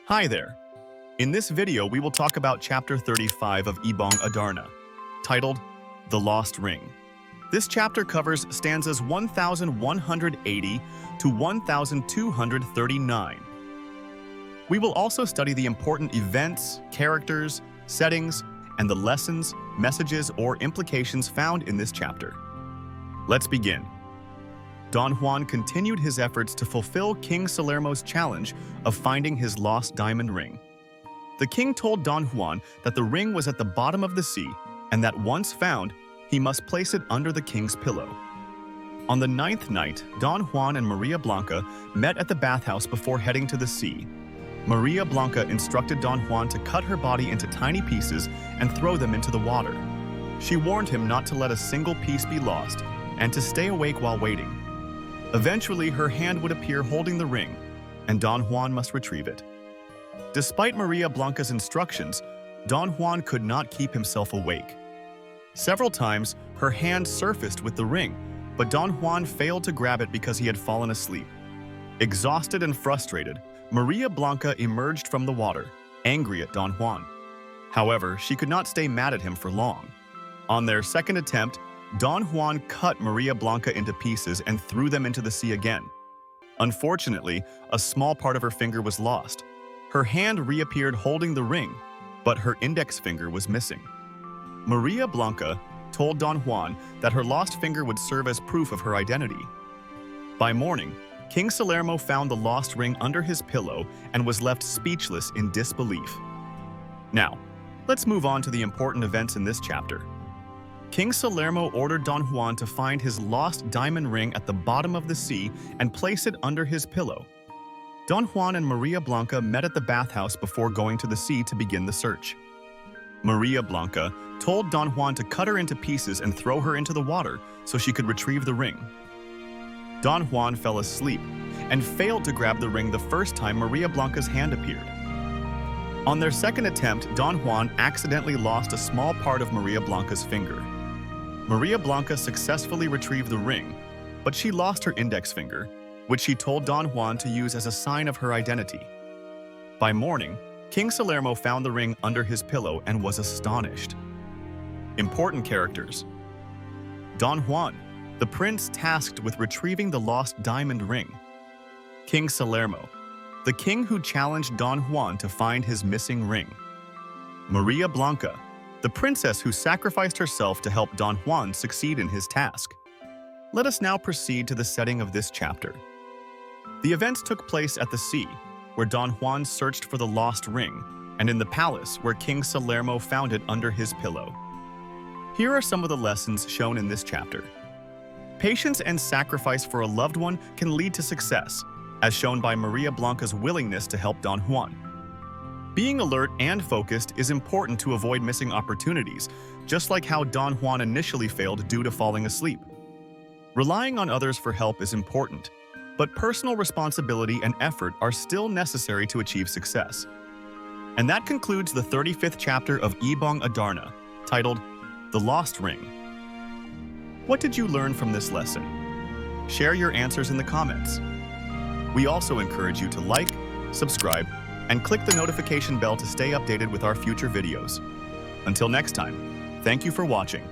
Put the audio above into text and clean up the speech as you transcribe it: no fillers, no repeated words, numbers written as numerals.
Hi there. In this video, we will talk about Chapter 35 of Ibong Adarna, titled The Lost Ring. This chapter covers stanzas 1180 to 1239. We will also study the important events, characters, settings, and the lessons, messages, or implications found in this chapter. Let's begin. Don Juan continued his efforts to fulfill King Salermo's challenge of finding his lost diamond ring. The king told Don Juan that the ring was at the bottom of the sea and that once found, he must place it under the king's pillow. On the 9th night, Don Juan and Maria Blanca met at the bathhouse before heading to the sea. Maria Blanca instructed Don Juan to cut her body into tiny pieces and throw them into the water. She warned him not to let a single piece be lost and to stay awake while waiting. Eventually, her hand would appear holding the ring, and Don Juan must retrieve it. Despite Maria Blanca's instructions, Don Juan could not keep himself awake. Several times, her hand surfaced with the ring, but Don Juan failed to grab it because he had fallen asleep. Exhausted and frustrated, Maria Blanca emerged from the water, angry at Don Juan. However, she could not stay mad at him for long. On their second attempt, Don Juan cut Maria Blanca into pieces and threw them into the sea again. Unfortunately, a small part of her finger was lost. Her hand reappeared holding the ring, but her index finger was missing. Maria Blanca told Don Juan that her lost finger would serve as proof of her identity. By morning, King Salermo found the lost ring under his pillow and was left speechless in disbelief. Now, let's move on to the important events in this chapter. King Salermo ordered Don Juan to find his lost diamond ring at the bottom of the sea and place it under his pillow. Don Juan and Maria Blanca met at the bathhouse before going to the sea to begin the search. Maria Blanca told Don Juan to cut her into pieces and throw her into the water so she could retrieve the ring. Don Juan fell asleep and failed to grab the ring the first time Maria Blanca's hand appeared. On their second attempt, Don Juan accidentally lost a small part of Maria Blanca's finger. Maria Blanca successfully retrieved the ring, but she lost her index finger, which she told Don Juan to use as a sign of her identity. By morning, King Salermo found the ring under his pillow and was astonished. Important characters. Don Juan, the prince tasked with retrieving the lost diamond ring. King Salermo, the king who challenged Don Juan to find his missing ring. Maria Blanca, the princess who sacrificed herself to help Don Juan succeed in his task. Let us now proceed to the setting of this chapter. The events took place at the sea, where Don Juan searched for the lost ring, and in the palace, where King Salermo found it under his pillow. Here are some of the lessons shown in this chapter. Patience and sacrifice for a loved one can lead to success, as shown by Maria Blanca's willingness to help Don Juan. Being alert and focused is important to avoid missing opportunities, just like how Don Juan initially failed due to falling asleep. Relying on others for help is important, but personal responsibility and effort are still necessary to achieve success. And that concludes the 35th chapter of Ibong Adarna, titled The Lost Ring. What did you learn from this lesson? Share your answers in the comments. We also encourage you to like, subscribe, and click the notification bell to stay updated with our future videos. Until next time, thank you for watching.